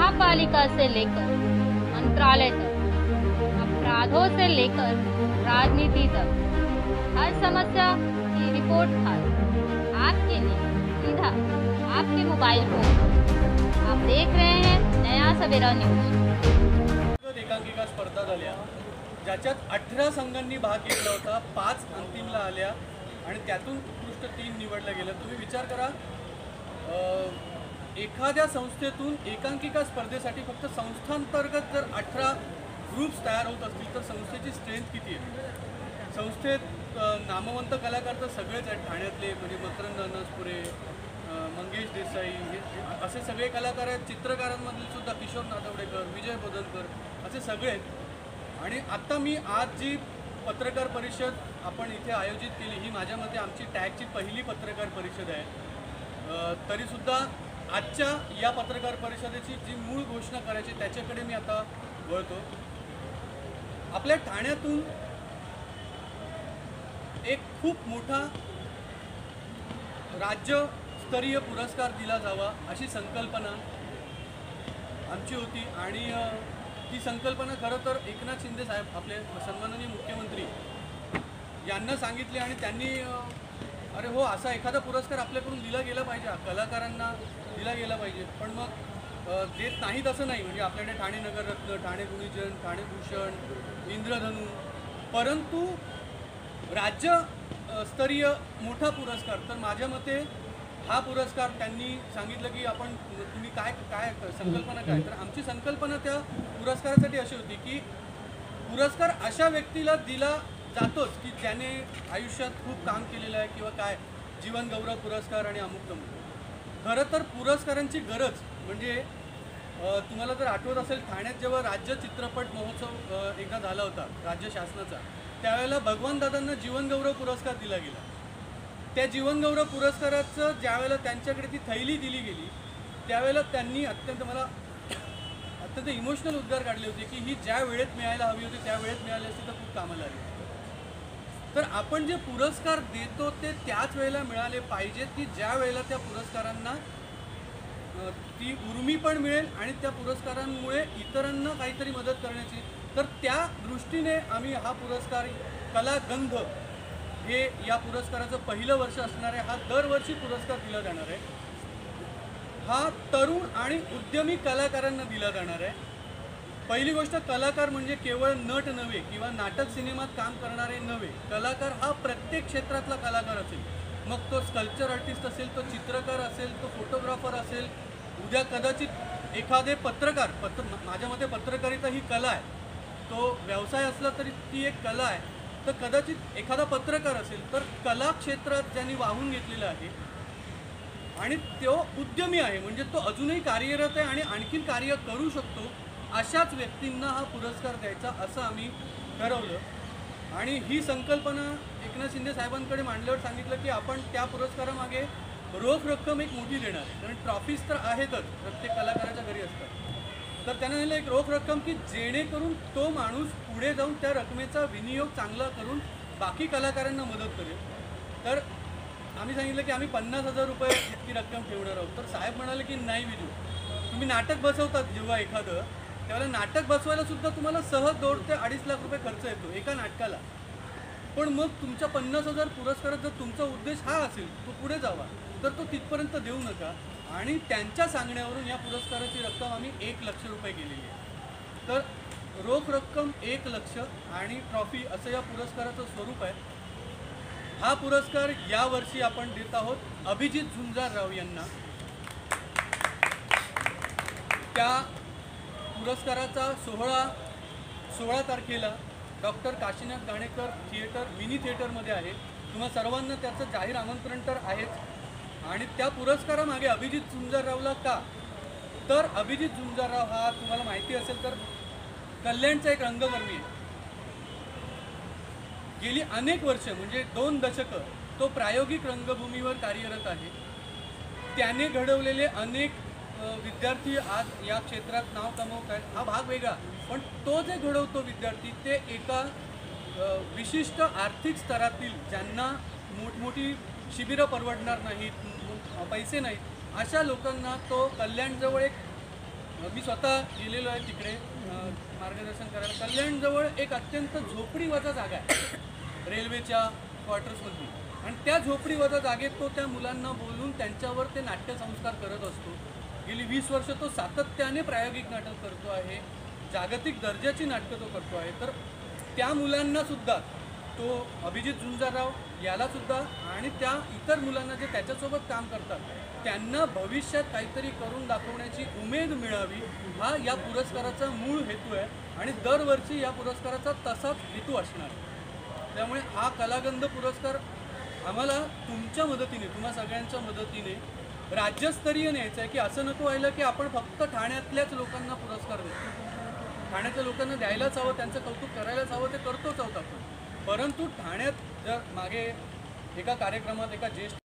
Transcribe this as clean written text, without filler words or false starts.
महापालिका से लेकर मंत्रालय तक, अपराधों से लेकर राजनीति तक, हर समस्या की रिपोर्ट खास आपके लिए सीधा आपके मोबाइल फोन। आप देख रहे हैं नया सवेरा न्यूज। एकांकिका स्पर्धा झाल्या ज्याच्यात 18 संघांनी भाग घेतला होता, 5 अंतिमला आल्या आणि त्यातून उत्कृष्ट 3 निवडल्या गेल्या। तुम्ही विचार करा, एखाद्या संस्थेतून एकांकिका स्पर्धेसाठी फक्त संस्थांतर्गत जर 18 ग्रुप्स तयार होत असतील तर संस्थेची स्ट्रेंथ किती आहे। संस्थेत नामवंत कलाकार तर सगळेच आहेत, ठाण्यातले म्हणजे मकरंद अनसपुरे, मंगेश देसाई, हे असे सगळे कलाकार आहेत। चित्रकारांमधील सुद्धा किशोर नादवडेकर, विजय बोधनकर असे सगळे आहेत। आणि आत्ता मी आज जी पत्रकार परिषद आपण इथे आयोजित केली ही माझ्या मते आमची टॅगची पहिली पत्रकार परिषद आहे। तरीसुद्धा आजच्या या पत्रकार परिषदेची जी मूळ घोषणा करायची त्याच्याकडे मी आता वळतो। आपल्या ठाण्यातून एक खूप मोठा राज्यस्तरीय पुरस्कार दिला जावा अशी संकल्पना आमची होती आणि ती संकल्पना खरं तर एकनाथ शिंदे साहेब आपले सन्माननीय मुख्यमंत्री यांना सांगितली आणि त्यांनी अरे हो असा एखादा पुरस्कार आपल्याकडून दिला गेला पाहिजे, कलाकारांना दिला गेला पाहिजे। पण मग देत नाहीत असं नाही, म्हणजे आपल्याकडे ठाणे नगररत्न, ठाणे गुणीजन, ठाणे भूषण, इंद्रधनु, परंतु राज्यस्तरीय मोठा पुरस्कार तर माझ्या मते हा पुरस्कार त्यांनी सांगितलं की आपण तुम्ही काय काय संकल्पना काय, तर आमची संकल्पना त्या पुरस्कारासाठी अशी होती की पुरस्कार अशा व्यक्तीला दिला जातोच की ज्याने आयुष्यात खूप काम केलेलं आहे किंवा काय, जीवन गौरव पुरस्कार आणि अमुक तमुक। खरं तर पुरस्कारांची गरज म्हणजे तुम्हाला जर आठवत असेल, ठाण्यात जेव्हा राज्य चित्रपट महोत्सव एकदा झाला होता राज्य शासनाचा, त्यावेळेला भगवान दादांना जीवनगौरव पुरस्कार दिला गेला। त्या जीवनगौरव पुरस्काराचं ज्यावेळेला त्यांच्याकडे ती थैली दिली गेली त्यावेळेला त्यांनी अत्यंत इमोशनल उद्गार काढले होते की ही ज्या वेळेत मिळायला हवी होती त्या वेळेत मिळाली असती तर खूप कामाला आली। तर आपण जे पुरस्कार देतो ते त्याच वेळेला मिळाले पाहिजेत की ज्या वेळेला त्या पुरस्कारांना ती उर्मी पण मिळेल आणि त्या पुरस्कारांमुळे इतरांना काहीतरी मदत करण्याची। तर त्या दृष्टीने आम्ही हा पुरस्कार कलागंध हे या पुरस्काराचं पहिलं वर्ष असणार आहे। हा दरवर्षी पुरस्कार दिला जाणार आहे। हा तरुण आणि उद्यमी कलाकारांना दिला जाणार आहे। पहिली गोष्ट, कलाकार म्हणजे केवळ नट नव्हे किंवा नाटक सिनेमात काम करणारे नव्हे, कलाकार हा प्रत्येक क्षेत्रातला कलाकार असेल, मग तो स्कल्पचर आर्टिस्ट असेल, तो चित्रकार असेल, तो फोटोग्राफर असेल, उद्या कदाचित एखादे पत्रकार, माझ्या मते पत्रकारिता ही कला आहे, तो व्यवसाय असला तरी ती एक कला आहे, तर कदाचित एखादा पत्रकार असेल तर कला क्षेत्रात ज्यांनी वाहून घेतलेलं आहे आणि तो उद्यमी आहे म्हणजे तो अजूनही कार्यरत आहे आणि आणखीन कार्य करू शकतो, अशाच व्यक्तींना हा पुरस्कार द्यायचा असं आम्ही ठरवलं। आणि ही संकल्पना एकनाथ शिंदे साहेबांकडे मांडल्यावर सांगितलं की आपण त्या पुरस्कारामागे रोख रक्कम एक मोठी देणार आहे, कारण ट्रॉफीज तर आहेतच, प्रत्येक कलाकाराच्या घरी असतात, तर त्यानं दिलं एक रोख रक्कम की जेणेकरून तो माणूस पुढे जाऊन त्या रकमेचा विनियोग चांगला करून बाकी कलाकारांना मदत करेल। तर आम्ही सांगितलं की आम्ही 50,000 रुपये इतकी रक्कम ठेवणार आहोत। तर साहेब म्हणाले की नाही विजू, तुम्ही नाटक बसवतात जेव्हा एखादं, त्यावेळेला नाटक बसवायला सुद्धा तुम्हाला सहज 2 ते 2.5 लाख रुपये खर्च येतो एका नाटकाला, पण मग तुमच्या 50,000 पुरस्कारात जर तुमचा उद्देश हा असेल तो पुढे जावा तर तो तिथपर्यंत देऊ नका। आणि त्यांच्या सांगण्यावरून या पुरस्काराची रक्कम आम्ही 1 लाख रुपये केलेली आहे। तर रोख रक्कम 1 लाख आणि ट्रॉफी असं या पुरस्काराचं स्वरूप आहे। हा पुरस्कार यावर्षी आपण देत आहोत अभिजित झुंजारराव यांना। त्या पुरस्काराचा 16 तारखेला doctor Kashinath Ghanekar theatre mini थिएटरमध्ये आहे। तुम्हा सर्वांना त्याचं जाहीर आमंत्रण तर आहेच। आणि त्या पुरस्कारामागे अभिजित झुंजाररावला का, तर अभिजित झुंजारराव हा तुम्हाला माहिती असेल तर कल्याणचा एक रंगकर्मी आहे। गेली अनेक वर्ष म्हणजे 2 दशकं तो प्रायोगिक रंगभूमीवर कार्यरत आहे। त्याने घडवलेले अनेक विद्यार्थी आज या क्षेत्रात नाव कमवत आहेत, हा भाग वेगळा, पण तो जे घडवतो विद्यार्थी ते एका विशिष्ट आर्थिक स्तरातील ज्यांना मोठमोठी शिबिरं परवडणार नाहीत, पैसे नाहीत, अशा लोकांना तो कल्याणजवळ एक मी स्वतः गेलेलो आहे तिकडे मार्गदर्शन करायला. कल्याणजवळ एक अत्यंत झोपडीवजा जागा आहे रेल्वेच्या क्वार्टर्समधली, आणि त्या झोपडीवजा जागेत तो त्या मुलांना बोलून त्यांच्यावर ते नाट्यसंस्कार करत असतो. गेली 20 वर्ष तो सातत्याने प्रायोगिक नाटक करतो आहे, जागतिक दर्जाची नाटकं तो करतो आहे. तर त्या मुलांनासुद्धा तो अभिजित झुंजारराव यालासुद्धा आणि त्या इतर मुलांना जे त्याच्यासोबत काम करतात त्यांना भविष्यात काहीतरी करून दाखवण्याची उमेद मिळावी, हा या पुरस्काराचा मूळ हेतू आहे. आणि दरवर्षी या पुरस्काराचा तसाच हेतू असणार आहे. त्यामुळे हा कलागंध पुरस्कार आम्हाला तुमच्या मदतीने, तुम्हा सगळ्यांच्या मदतीने राज्यस्तरीय न्यायचं आहे. की असं नको व्हायला की आपण फक्त ठाण्यातल्याच लोकांना पुरस्कार देतो. ठाण्यातल्या लोकांना द्यायलाच हवं, त्यांचं कौतुक करायलाच हवं, ते करतोच आहोत आपण. परंतु ठाण्यात जर मागे एका कार्यक्रमात एका ज्येष्ठ